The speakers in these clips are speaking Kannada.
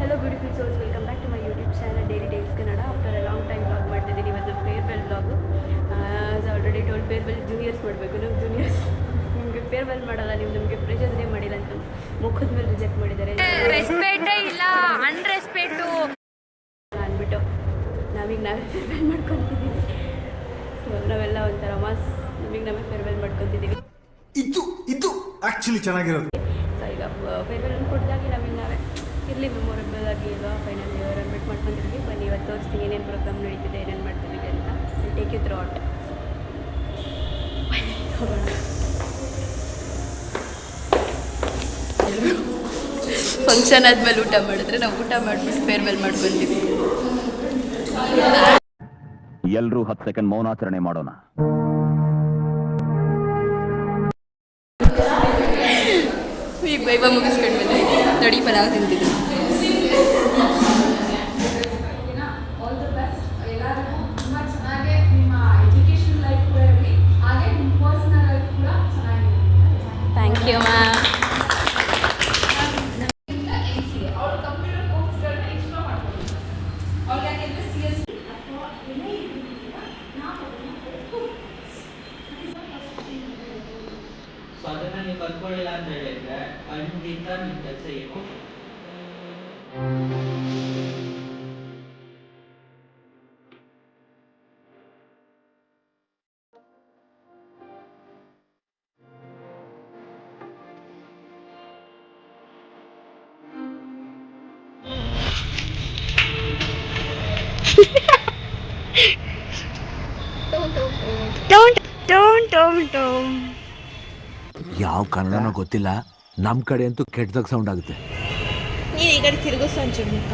Hello beautiful souls, welcome back to my YouTube channel Daily Tales Kannada. After a long time vlog ಮಾಡ್ತಿದ್ದೀನಿ. ಇವತ್ತು farewell vlog. As already told farewell juniors ಮಾಡಬೇಕು. ನಮ್ಮ ಜೂನಿಯರ್ಸ್ ನಿಮಗೆ ಫೇರ್ವೆಲ್ ಮಾಡಲ್ಲ, ನೀವು ನಮಗೆ ಫ್ರೆಶರ್ಸ್ ಡೇ ಮಾಡಿಲ್ಲ ಅಂತ ಮುಖದ ಮೇಲೆ ರಿಜೆಕ್ಟ್ ಮಾಡಿದ್ದಾರೆ. ರೆಸ್ಪೆಕ್ಟೇ ಇಲ್ಲ, ಅನ್ರೆಸ್ಪೆಕ್ಟು ಅಂದ್ಬಿಟ್ಟು ನಾವೀಗ ನಾವೇ ಫೇರ್ವೆಲ್ ಮಾಡ್ಕೊತಿದ್ದೀವಿ. ಸೊ ನಾವೆಲ್ಲ ಒಂಥರ ಮಾಸ್ ನಮಗೆ ನಾವೇ ಫೇರ್ವೆಲ್ ಮಾಡ್ಕೊತಿದ್ದೀವಿ. ಇದು ಆ್ಯಕ್ಚುಲಿ ಚೆನ್ನಾಗಿರೋದು. ಸೊ ಈಗ ಫೇರ್ವೆಲ್ ಕೊಟ್ಟಿದ್ದಾಗಿ ನಾವೀಗ ನಾವೇ ಇರಲಿ ಮೆಮೊರೇಬಲ್ ಆಗಿ ಈಗ ಫೈನಲ್ ಇಯರ್ ಅನ್ಬಿಟ್ಟು ಮಾಡ್ಕೊಂಡಿದ್ವಿ. ಬನ್ನಿ ಇವತ್ತು ತೋರಿಸ್ತೀನಿ ಏನೇನು ಪ್ರೋಗ್ರಾಮ್ ನಡೀತಿದೆ, ಏನೇನು ಮಾಡ್ತಿದ್ದೀವಿ ಅಂತ. Take you throughout. Function ಆದ್ಮೇಲೆ ಊಟ ಮಾಡಿದ್ರೆ ನಾವು ಊಟ ಮಾಡಿಬಿಟ್ಟು ಫೇರ್ವೆಲ್ ಮಾಡ್ಕೊತೀವಿ. ಎಲ್ಲರೂ 10 ಸೆಕೆಂಡ್ ಮೌನಾಚರಣೆ ಮಾಡೋಣ. ಈಗ ಬೈಬ ಮುಗಿಸ್ಕೊಂಡು ಬಂದ್ವಿ ನೋಡಿ, ಪಲಾವ್ ತಿಂತಿದ್ರು. Thank you ma'am. ಸೊ ಅದನ್ನ ನೀವು ಕಲ್ತ್ಕೊಳ್ಳಿಲ್ಲ ಅಂತ ಹೇಳಿದ್ರೆ ಖಂಡಿತ ನಿಮ್ಮ ಕೆಲಸ ಏನು. ಯಾವ ಕನ್ನಡನೋ ಗೊತ್ತಿಲ್ಲ, ನಮ್ ಕಡೆ ಅಂತೂ ಕೆಟ್ಟದಾಗ ಸೌಂಡ್ ಆಗುತ್ತೆ. ನೀನು ಈ ಕಡೆ ತಿರುಗು ಸಂಚು ಮುಖ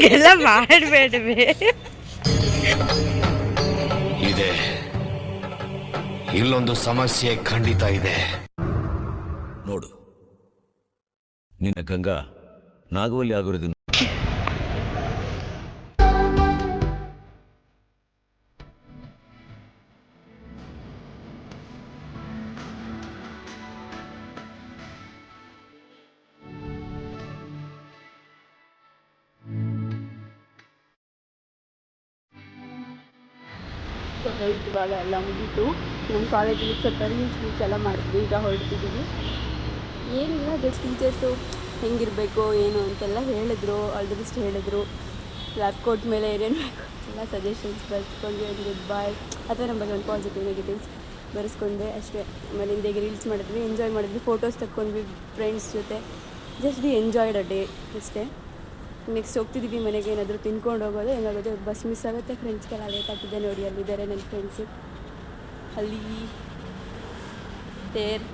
ಎಲ್ಲ ಮಾಡಬೇಡವೆ. ಇದೆ, ಇಲ್ಲೊಂದು ಸಮಸ್ಯೆ ಖಂಡಿತ ಇದೆ. ನೋಡು, ನಿನ್ನ ಗಂಗಾ ನಾಗವಲ್ಲಿ ಆಗಿರೋದು ಇವಾಗ ಎಲ್ಲ ಮುಗೀತು. ನಮ್ಮ ಕಾಲೇಜಲ್ಲಿ ಸ್ವಲ್ಪ ರೀಲ್ಸ್ ಎಲ್ಲ ಮಾಡಿದ್ವಿ. ಈಗ ಹೊರಡ್ತಿದ್ದೀವಿ. ಏನಿಲ್ಲ, ಜಸ್ಟ್ ಟೀಚರ್ಸು ಹೆಂಗಿರಬೇಕು ಏನು ಅಂತೆಲ್ಲ ಹೇಳಿದ್ರು, ಆಲ್ ದಿ ಬೆಸ್ಟ್ ಹೇಳಿದ್ರು. ಲ್ಯಾಬ್ ಕೋಟ್ ಮೇಲೆ ಏನೇನು ಬೇಕು ಎಲ್ಲ ಸಜೆಷನ್ಸ್ ಬರೆಸ್ಕೊಂಡ್ವಿ. ಒಂದು ಗುಡ್ ಬಾಯ್ ಅಥವಾ ನಮ್ಮ ಬಗ್ಗೆ ಒಂದು ಪಾಸಿಟಿವ್ ನೆಗೆಟಿವ್ಸ್ ಬರೆಸ್ಕೊಂಡ್ವಿ ಅಷ್ಟೇ. ಆಮೇಲೆ ಹಿಂದೆಗೆ ರೀಲ್ಸ್ ಮಾಡಿದ್ವಿ, ಎಂಜಾಯ್ ಮಾಡಿದ್ವಿ, ಫೋಟೋಸ್ ತಕ್ಕೊಂಡ್ವಿ ಫ್ರೆಂಡ್ಸ್ ಜೊತೆ. Just we enjoyed a day ಅಷ್ಟೇ. ನೆಕ್ಸ್ಟ್ ಹೋಗ್ತಿದ್ದೀವಿ ಮನೆಗೆ, ಏನಾದರೂ ತಿನ್ಕೊಂಡು ಹೋಗೋದು. ಹೆಂಗಾಗೋದು ಬಸ್ ಮಿಸ್ ಆಗುತ್ತೆ, ಫ್ರೆಂಡ್ಸ್ಗೆಲ್ಲ ಲೇಟ್ ಆಗ್ತಿದೆ. ನೋಡಿ ಅಲ್ಲಿದ್ದಾರೆ ನನ್ನ ಫ್ರೆಂಡ್ಸು, ಅಲ್ಲಿ ತೇರ್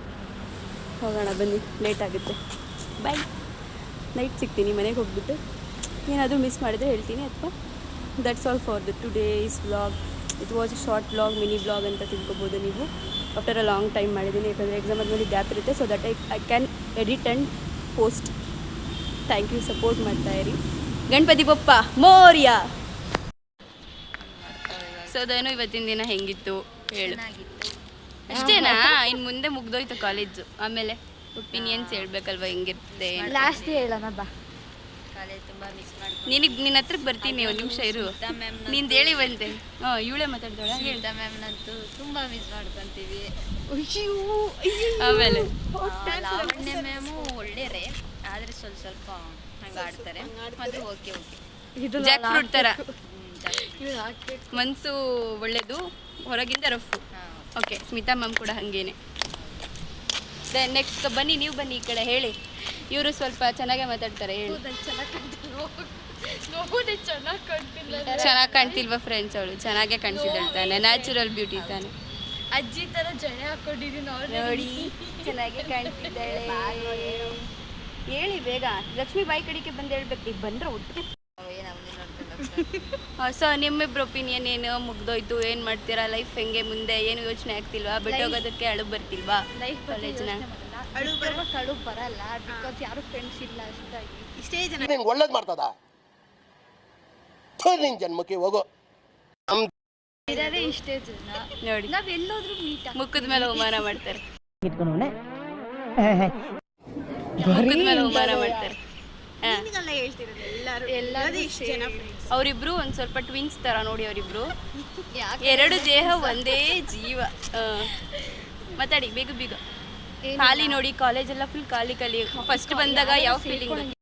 ಹೋಗೋಣ ಬನ್ನಿ, ಲೇಟ್ ಆಗುತ್ತೆ. ಬಾಯ್, ನೈಟ್ ಸಿಗ್ತೀನಿ ಮನೆಗೆ ಹೋಗ್ಬಿಟ್ಟು. ಏನಾದರೂ ಮಿಸ್ ಮಾಡಿದರೆ ಹೇಳ್ತೀನಿ. ಅಥವಾ that's all for the today's vlog. It was a short vlog, mini vlog ಅಂತ ತಿಳ್ಕೊಬೋದು ನೀವು. ಆಫ್ಟರ್ ಅ ಲಾಂಗ್ ಟೈಮ್ ಮಾಡಿದ್ದೀನಿ, ಯಾಕಂದರೆ ಎಕ್ಸಾಮ್ ಆದಮೇಲೆ ಗ್ಯಾಪ್ ಇರುತ್ತೆ. So that I can edit and post. Thank you, support ಮಾಡ್ತಾ ಇರಿ. ಗಣಪತಿ ಬಪ್ಪ ಮೋರ್ಯ. ಸೊ ಅದೇನು ಇವತ್ತಿನ ದಿನ ಹೆಂಗಿತ್ತು ಹೇಳು. ಅಷ್ಟೇನಾ? ಇನ್ನು ಮುಂದೆ ಮುಗ್ದೋಯ್ತು ಕಾಲೇಜು, ಆಮೇಲೆ ಒಪಿನಿಯನ್ಸ್ ಹೇಳ್ಬೇಕಲ್ವ ಹೆಂಗಿರ್ತದೆ. ಲಾಸ್ಟ್ ಹೇಳೋಣ ಬಾ. ನಿನ್ನ ಹತ್ರಕ್ಕೆ ಬರ್ತೀನಿ, ಒಂದು ನಿಮಿಷ ಇರು. ನಿಂದು ಹೇಳಿ ಬಂತೆ. ಇವಳೇ ಮಾತಾಡ್ತಾಳ. ಹೇಳ್ತಾ ಮ್ಯಾಮ್ನಂತೂ ತುಂಬ ಮಿಸ್ ಮಾಡ್ಕೊತೀವಿ. ಆಮೇಲೆ ಲಾವಣ್ಯ ಮ್ಯಾಮು ಒಳ್ಳೆಯರೇ, ಆದರೆ ಸ್ವಲ್ಪ ಹಂಗೆ ಆಡ್ತಾರೆ. ಅದು ಓಕೆ ಜಾಕ್ ಫ್ರೂಟ್ ಥರ ಮನಸ್ಸು ಒಳ್ಳೇದು, ಹೊರಗಿಂದ ರಫು. ಓಕೆ, ಸ್ಮಿತಾ ಮ್ಯಾಮ್ ಕೂಡ ಹಾಗೇನೆ. ನೆಕ್ಸ್ಟ್ ಬನ್ನಿ, ನೀವು ಬನ್ನಿ ಈ ಕಡೆ ಹೇಳಿ. ಇವರು ಸ್ವಲ್ಪ ಚೆನ್ನಾಗೇ ಮಾತಾಡ್ತಾರೆ, ಹೇಳಿ. ಚೆನ್ನಾಗಿ ಕಾಣ್ತಿಲ್ವಾ ಫ್ರೆಂಡ್ಸ್? ಅವಳು ಚೆನ್ನಾಗೇ ಕಾಣಿಸಿದ್ದಾಳೆ ತಾನೆ, ನ್ಯಾಚುರಲ್ ಬ್ಯೂಟಿ ತಾನೆ. ಅಜ್ಜಿ ಥರ ಜಡೆ ಹಾಕೊಂಡಿದ್ದೀನಿ ನೋಡಿ, ಚೆನ್ನಾಗೇ ಕಾಣ್ತಿದ್ದಾಳೆ. ಹೇಳಿ ಬೇಗ, ಲಕ್ಷ್ಮೀ ಬಾಯಿ ಕಡೆಗೆ ಬಂದು ಹೇಳ್ಬೇಕು. ಈಗ ಬಂದ್ರೆ ಒಟ್ಟಿಗೆ. ಸೊ ನಿಮ್ಮಿಬ್ರು ಒಪಿನಿಯನ್ ಏನು? ಮುಗ್ದೋಯ್ತು, ಏನು ಮಾಡ್ತೀರಾ? ಲೈಫ್ ಹೆಂಗೆ ಮುಂದೆ? ಏನು ಯೋಚನೆ ಆಗ್ತಿಲ್ವಾ? ಬಿಟ್ಟೋಗೋದಕ್ಕೆ ಅಳು ಬರ್ತಿಲ್ವಾ ಲೈಫ್ ಕಾಲೇಜ್ನ? ಅಳು ಬರಲ್ಲ, ಬಿಕಾಸ್ ಯಾರು ಫ್ರೆಂಡ್ಸ್ ಇಲ್ಲ ಅಷ್ಟಾಗಿ. ಇಷ್ಟೇ ಜನ ನಿಂಗೆ ಒಳ್ಳೇದು ಮಾಡ್ತದ, ನಿನ್ ಜನ್ಮಕ್ಕೆ ಹೋಗೋ. ಇರೋದೇ ಇಷ್ಟೇ ಜನ. ನೋಡಿ, ನಾವ್ ಎಲ್ಲೋದ್ರೂ ಮೀಟ್ ಮುಖದ ಮೇಲೆ ಅವಮಾನ ಮಾಡ್ತಾರೆ. ಮುಖದ ಮೇಲೆ ಅವಮಾನ ಮಾಡ್ತಾರೆ. ನಿನಗೆಲ್ಲ ಹೇಳ್ತಿರೋದು ಎಲ್ಲರೂ ಇಷ್ಟು ಜನ friends. ಅವರಿಬ್ರು ಒಂದು ಸ್ವಲ್ಪ ಟ್ವಿನ್ಸ್ ಥರ ನೋಡಿ ಅವರಿಬ್ರು. ಎರಡು ದೇಹ ಒಂದೇ ಜೀವ. ಮಾತಾಡಿ ಬೇಗ ಬೇಗ. ಖಾಲಿ ನೋಡಿ, ಕಾಲೇಜೆಲ್ಲ ಫುಲ್ ಖಾಲಿ ಖಾಲಿ. ಫಸ್ಟ್ ಬಂದಾಗ ಯಾವ ಫೀಲಿಂಗ್?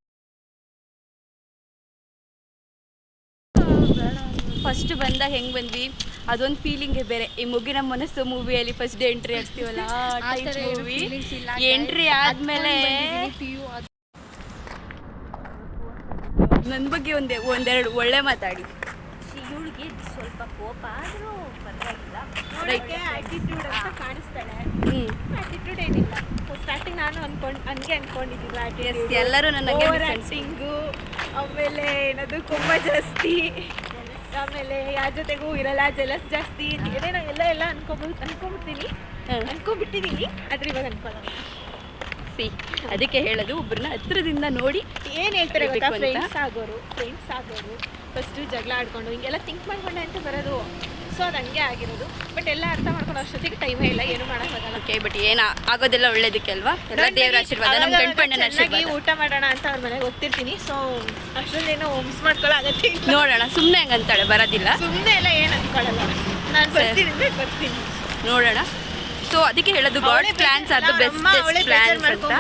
ಫಸ್ಟ್ ಬಂದಾಗ ಹೆಂಗೆ ಬಂದ್ವಿ ಅದೊಂದು ಫೀಲಿಂಗೇ ಬೇರೆ. ಈ ಮುಗಿನ ಮನಸ್ಸು ಮೂವಿಯಲ್ಲಿ ಫಸ್ಟ್ ಡೇ ಎಂಟ್ರಿ ಆಗ್ತೀವಲ್ಲ, ಮೂವಿ ಎಂಟ್ರಿ ಆದಮೇಲೆ ನನ್ನ ಬಗ್ಗೆ ಒಂದೆರಡು ಒಳ್ಳೆ ಮಾತಾಡಿ. ಇವಳಿಗೆ ಸ್ವಲ್ಪ ಕೋಪ ಆದರೂ ಪರವಾಗಿಲ್ಲ. ಆಟಿಟ್ಯೂಡ್ ಅಂತ ಕಾಣಿಸ್ತಾಳೆ. ಆಟಿಟ್ಯೂಡ್ ಏನಿಲ್ಲ. ಸ್ಟಾರ್ಟಿಂಗ್ ನಾನು ಅನ್ಕೊಂಡಿದ್ದಿಲ್ಲ ಆಟಿಟ್ಯೂಡ್. ಎಲ್ಲರೂ ನನ್ನ ಆಕ್ಟಿಂಗು, ಆಮೇಲೆ ಏನದು ತುಂಬ ಜಾಸ್ತಿ, ಆಮೇಲೆ ಯಾರ ಜೊತೆಗೂ ಇರಲ್ಲ, ಜಲಸ್ ಜಾಸ್ತಿ, ಏನೇನೋ ಎಲ್ಲ ಅನ್ಕೊಂಡ್ಬಿಟ್ಟಿದ್ದೀನಿ. ಆದ್ರೆ ಇವಾಗ ಅನ್ಕೊಳ್ಳೋಣ. ಅದಕ್ಕೆ ಹೇಳೋದು, ಒಬ್ಬರನ್ನ ಹತ್ರದಿಂದ ನೋಡಿ ಏನು ಹೇಳ್ತಾರೆ ಗೊತ್ತಾ, ಫ್ರೆಂಡ್ಸ್ ಆಗೋರು ಫಸ್ಟು ಜಗಳ ಆಡ್ಕೊಂಡು ಹಿಂಗೆಲ್ಲ ಥಿಂಕ್ ಮಾಡ್ಕೊಂಡೆ ಅಂತ ಬರೋದು. ಸೊ ಅದು ಹಂಗೆ ಆಗಿರೋದು. ಬಟ್ ಎಲ್ಲ ಅರ್ಥ ಮಾಡ್ಕೊಂಡು ಅಷ್ಟೊತ್ತಿಗೆ ಟೈಮೇ ಇಲ್ಲ, ಏನು ಮಾಡೋಕ್ಕಾಗಲ್ಲ. ಓಕೆ, ಬಟ್ ಏನು ಆಗೋದೆಲ್ಲ ಒಳ್ಳೇದಕ್ಕೆ ಅಲ್ವಾ? ಎಲ್ಲ ದೇವರ ಆಶೀರ್ವಾದ, ನಮ್ಮ ಗಂಡ್ಪಣ್ಣನ ಆಶೀರ್ವಾದ. ಊಟ ಮಾಡೋಣ ಅಂತ ಅವ್ರ ಮನೆಗೆ ಹೋಗ್ತಿರ್ತೀನಿ. ಸೊ ಅಷ್ಟೊಂದೇನೋ ಮಿಸ್ ಮಾಡ್ಕೊಳ್ಳೋ ಅಗತ್ಯ ಇಲ್ಲ. ನೋಡೋಣ, ಸುಮ್ಮನೆ ಹಂಗೆ ಅಂತಾಳೆ, ಬರೋದಿಲ್ಲ. ಸುಮ್ಮನೆ ಎಲ್ಲ ಏನು ಅಂದ್ಕೊಳ್ಳಲ್ಲ, ನಾನು ಬರ್ತೀನಿ. ನೋಡೋಣ. ಸೊ ಅದಕ್ಕೆ ಹೇಳೋದು, god plans are the best plans ಅಂತ.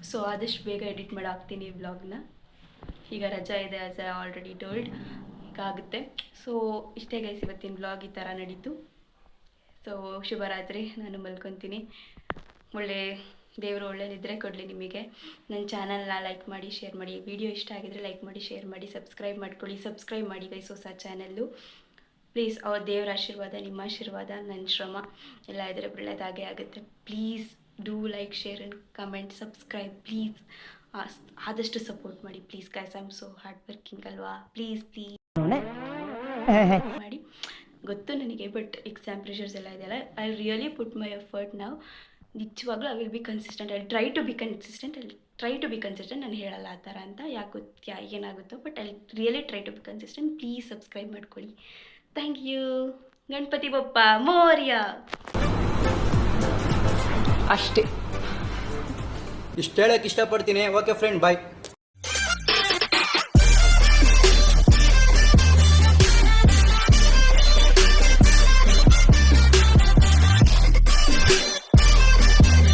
ಸೊ ಆದಷ್ಟು ಬೇಗ ಎಡಿಟ್ ಮಾಡಿ ಹಾಕ್ತೀನಿ ಈ ವ್ಲಾಗ್ನ. ಈಗ ರಜಾ ಇದೆ, ಆಸ್ ಐ ಆಲ್ರೆಡಿ ಟೋಲ್ಡ್. ಈಗ ಆಗುತ್ತೆ. ಸೊ ಇಷ್ಟೇ ಗೈಸ್, ಇವತ್ತಿನ ವ್ಲಾಗ್ ಈ ಥರ ನಡೀತು. ಸೊ ಶುಭರಾತ್ರಿ, ನಾನು ಮಲ್ಕೊತೀನಿ. ಒಳ್ಳೆ ದೇವರು ಒಳ್ಳೆ ನಿದ್ರೆ ಕೊಡಲಿ ನಿಮಗೆ. ನನ್ನ ಚಾನಲ್ನ ಲೈಕ್ ಮಾಡಿ, ಶೇರ್ ಮಾಡಿ. ವಿಡಿಯೋ ಇಷ್ಟ ಆಗಿದ್ರೆ ಲೈಕ್ ಮಾಡಿ, ಶೇರ್ ಮಾಡಿ, ಸಬ್ಸ್ಕ್ರೈಬ್ ಮಾಡ್ಕೊಳ್ಳಿ. ಸಬ್ಸ್ಕ್ರೈಬ್ ಮಾಡಿ ಗೈಸ್, ಹೊಸ ಚಾನಲ್ಲು. ಪ್ಲೀಸ್, ಅವ್ರ ದೇವರ ಆಶೀರ್ವಾದ, ನಿಮ್ಮ ಆಶೀರ್ವಾದ, ನನ್ನ ಶ್ರಮ ಎಲ್ಲ ಇದ್ದರೆ ಒಳ್ಳೆಯದಾಗೇ ಆಗುತ್ತೆ. Please do like, share and comment, subscribe please. ಆದಷ್ಟು ಸಪೋರ್ಟ್ ಮಾಡಿ please guys. I am so hard working ಅಲ್ವಾ? ಪ್ಲೀಸ್ ಮಾಡಿ. ಗೊತ್ತು ನನಗೆ, ಬಟ್ ಎಕ್ಸಾಮ್ ಪ್ರೆಷರ್ಸ್ ಎಲ್ಲ ಇದೆಯಲ್ಲ. I really put my effort ನಾವು. ನಿಜವಾಗ್ಲೂ I will be consistent. I try to be consistent. ನಾನು ಹೇಳಲ್ಲ ಆ ಥರ ಅಂತ, ಏನಾಗುತ್ತೋ, but I really try to be consistent. Please subscribe ಮಾಡ್ಕೊಳ್ಳಿ. Thank you. ಗಣಪತಿ ಬಪ್ಪ ಮೋರ್ಯ. ಅಷ್ಟೇ, ಇಷ್ಟು ಹೇಳಕ್ಕೆ ಇಷ್ಟಪಡ್ತೀನಿ. ಓಕೆ ಫ್ರೆಂಡ್, ಬಾಯ್.